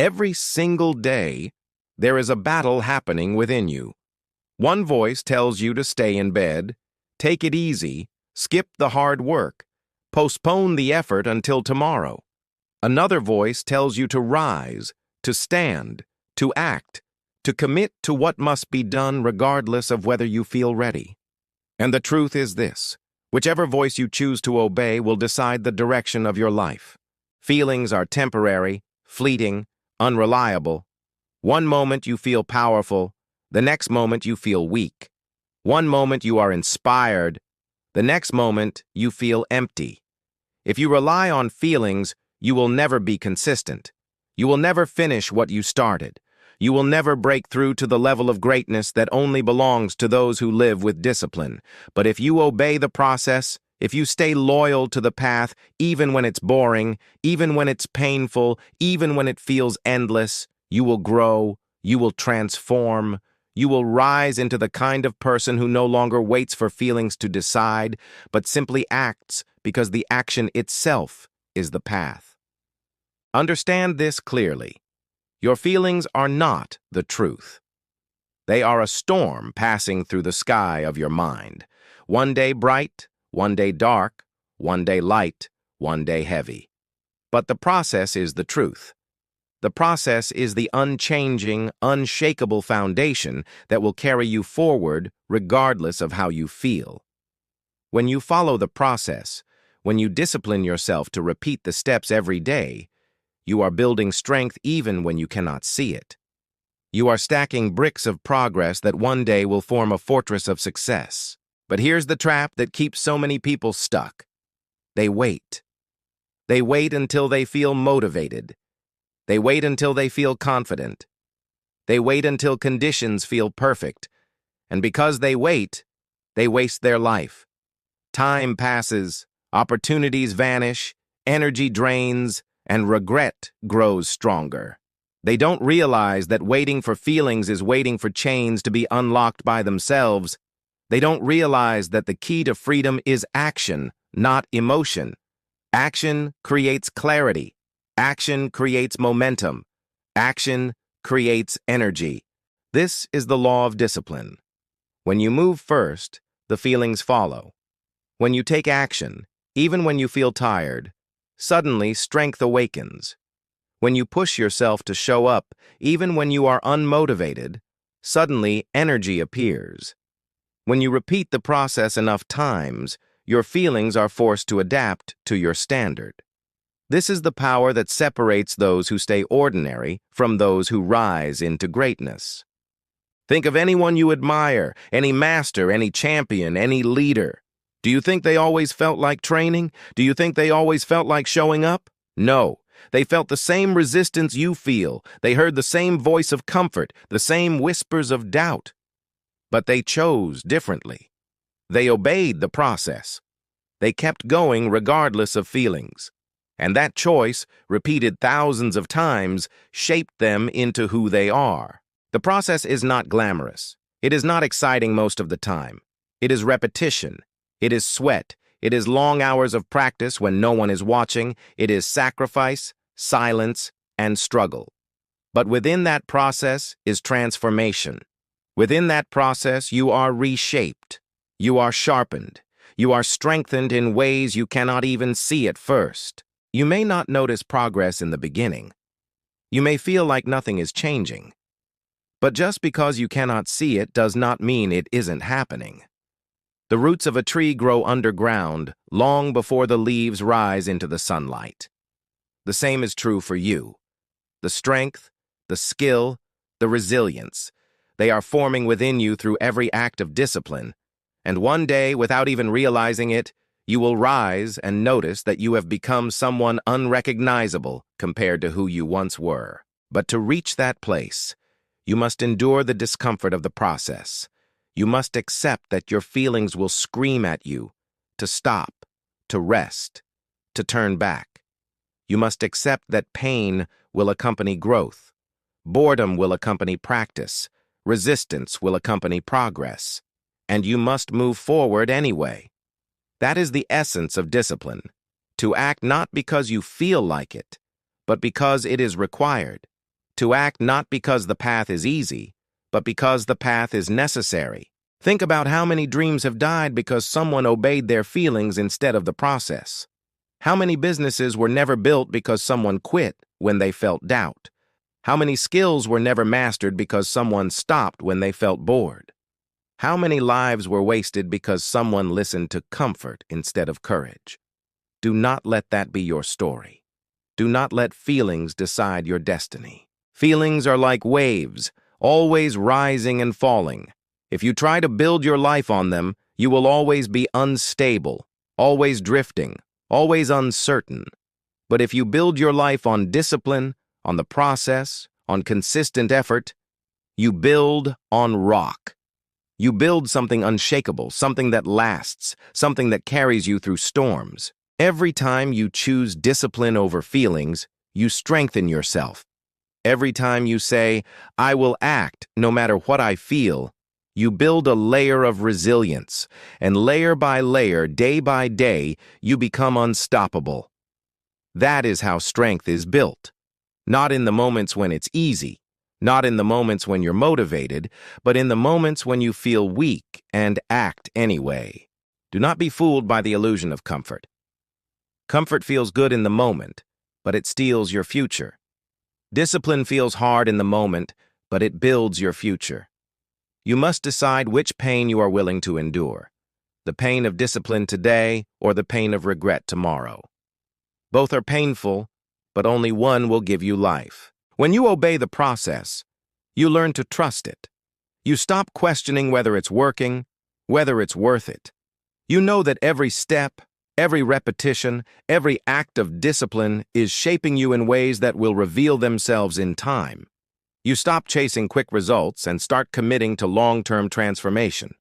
Every single day, there is a battle happening within you. One voice tells you to stay in bed, take it easy, skip the hard work, postpone the effort until tomorrow. Another voice tells you to rise, to stand, to act, to commit to what must be done regardless of whether you feel ready. And the truth is this: whichever voice you choose to obey will decide the direction of your life. Feelings are temporary, fleeting, unreliable. One moment you feel powerful, the next moment you feel weak. One moment you are inspired, the next moment you feel empty. If you rely on feelings, you will never be consistent. You will never finish what you started. You will never break through to the level of greatness that only belongs to those who live with discipline. But if you obey the process, if you stay loyal to the path, even when it's boring, even when it's painful, even when it feels endless, you will grow, you will transform, you will rise into the kind of person who no longer waits for feelings to decide, but simply acts because the action itself is the path. Understand this clearly. Your feelings are not the truth. They are a storm passing through the sky of your mind. One day bright, one day dark, one day light, one day heavy. But the process is the truth. The process is the unchanging, unshakable foundation that will carry you forward regardless of how you feel. When you follow the process, when you discipline yourself to repeat the steps every day, you are building strength even when you cannot see it. You are stacking bricks of progress that one day will form a fortress of success. But here's the trap that keeps so many people stuck. They wait. They wait until they feel motivated. They wait until they feel confident. They wait until conditions feel perfect. And because they wait, they waste their life. Time passes, opportunities vanish, energy drains, and regret grows stronger. They don't realize that waiting for feelings is waiting for chains to be unlocked by themselves. They don't realize that the key to freedom is action, not emotion. Action creates clarity. Action creates momentum. Action creates energy. This is the law of discipline. When you move first, the feelings follow. When you take action, even when you feel tired, suddenly strength awakens. When you push yourself to show up, even when you are unmotivated, suddenly energy appears. When you repeat the process enough times, your feelings are forced to adapt to your standard. This is the power that separates those who stay ordinary from those who rise into greatness. Think of anyone you admire, any master, any champion, any leader. Do you think they always felt like training? Do you think they always felt like showing up? No. They felt the same resistance you feel. They heard the same voice of comfort, the same whispers of doubt. But they chose differently. They obeyed the process. They kept going regardless of feelings. And that choice, repeated thousands of times, shaped them into who they are. The process is not glamorous. It is not exciting most of the time. It is repetition. It is sweat. It is long hours of practice when no one is watching. It is sacrifice, silence, and struggle. But within that process is transformation. Within that process, you are reshaped. You are sharpened. You are strengthened in ways you cannot even see at first. You may not notice progress in the beginning. You may feel like nothing is changing. But just because you cannot see it does not mean it isn't happening. The roots of a tree grow underground long before the leaves rise into the sunlight. The same is true for you. The strength, the skill, the resilience, they are forming within you through every act of discipline. And one day, without even realizing it, you will rise and notice that you have become someone unrecognizable compared to who you once were. But to reach that place, you must endure the discomfort of the process. You must accept that your feelings will scream at you to stop, to rest, to turn back. You must accept that pain will accompany growth. Boredom will accompany practice. Resistance will accompany progress. And you must move forward anyway. That is the essence of discipline, to act not because you feel like it, but because it is required. To act not because the path is easy, but because the path is necessary. Think about how many dreams have died because someone obeyed their feelings instead of the process. How many businesses were never built because someone quit when they felt doubt? How many skills were never mastered because someone stopped when they felt bored? How many lives were wasted because someone listened to comfort instead of courage? Do not let that be your story. Do not let feelings decide your destiny. Feelings are like waves, always rising and falling. If you try to build your life on them, you will always be unstable, always drifting, always uncertain. But if you build your life on discipline, on the process, on consistent effort, you build on rock. You build something unshakable, something that lasts, something that carries you through storms. Every time you choose discipline over feelings, you strengthen yourself. Every time you say, "I will act no matter what I feel," you build a layer of resilience, and layer by layer, day by day, you become unstoppable. That is how strength is built. Not in the moments when it's easy, not in the moments when you're motivated, but in the moments when you feel weak and act anyway. Do not be fooled by the illusion of comfort. Comfort feels good in the moment, but it steals your future. Discipline feels hard in the moment, but it builds your future. You must decide which pain you are willing to endure, the pain of discipline today or the pain of regret tomorrow. Both are painful, but only one will give you life. When you obey the process, you learn to trust it. You stop questioning whether it's working, whether it's worth it. You know that every step, every repetition, every act of discipline is shaping you in ways that will reveal themselves in time. You stop chasing quick results and start committing to long-term transformation.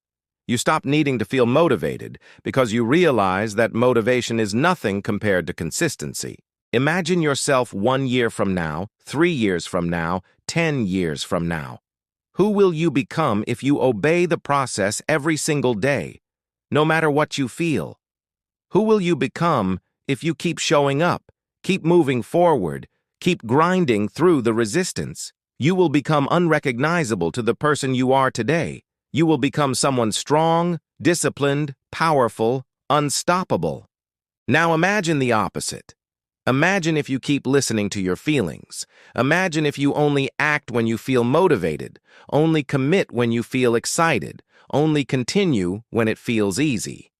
You stop needing to feel motivated because you realize that motivation is nothing compared to consistency. Imagine yourself 1 year from now, 3 years from now, 10 years from now. Who will you become if you obey the process every single day, no matter what you feel? Who will you become if you keep showing up, keep moving forward, keep grinding through the resistance? You will become unrecognizable to the person you are today. You will become someone strong, disciplined, powerful, unstoppable. Now imagine the opposite. Imagine if you keep listening to your feelings. Imagine if you only act when you feel motivated, only commit when you feel excited, only continue when it feels easy.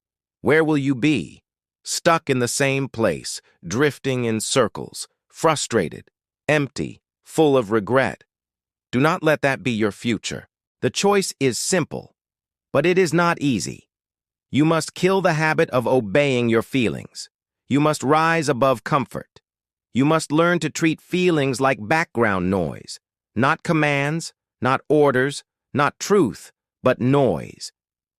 Where will you be? Stuck in the same place, drifting in circles, frustrated, empty, full of regret. Do not let that be your future. The choice is simple, but it is not easy. You must kill the habit of obeying your feelings. You must rise above comfort. You must learn to treat feelings like background noise, not commands, not orders, not truth, but noise.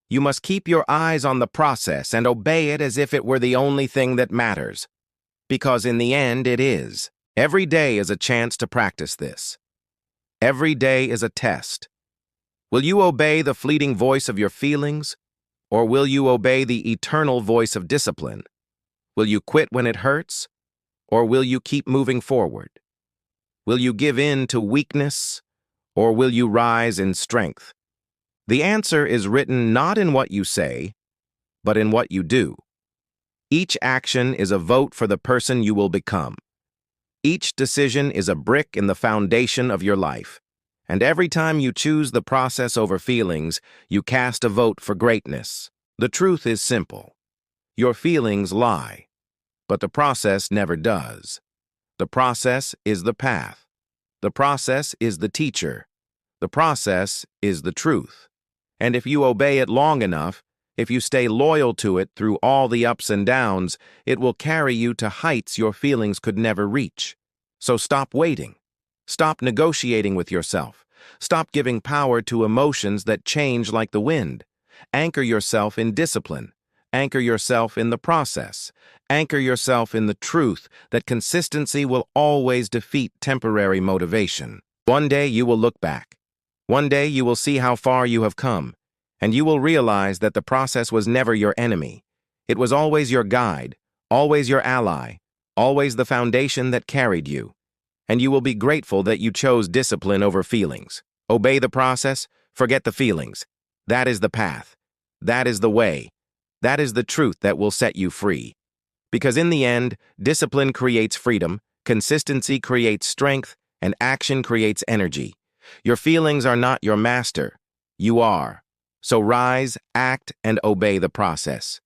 You must keep your eyes on the process and obey it as if it were the only thing that matters. Because in the end, it is. Every day is a chance to practice this. Every day is a test. Will you obey the fleeting voice of your feelings, or will you obey the eternal voice of discipline? Will you quit when it hurts, or will you keep moving forward? Will you give in to weakness, or will you rise in strength? The answer is written not in what you say, but in what you do. Each action is a vote for the person you will become. Each decision is a brick in the foundation of your life. And every time you choose the process over feelings, you cast a vote for greatness. The truth is simple. Your feelings lie, but the process never does. The process is the path. The process is the teacher. The process is the truth. And if you obey it long enough, if you stay loyal to it through all the ups and downs, it will carry you to heights your feelings could never reach. So stop waiting. Stop negotiating with yourself. Stop giving power to emotions that change like the wind. Anchor yourself in discipline. Anchor yourself in the process. Anchor yourself in the truth that consistency will always defeat temporary motivation. One day you will look back. One day you will see how far you have come, and you will realize that the process was never your enemy. It was always your guide, always your ally, always the foundation that carried you. and you will be grateful that you chose discipline over feelings. Obey the process, forget the feelings. That is the path. That is the way. That is the truth that will set you free. Because in the end, discipline creates freedom, consistency creates strength, and action creates energy. Your feelings are not your master. You are. So rise, act, and obey the process.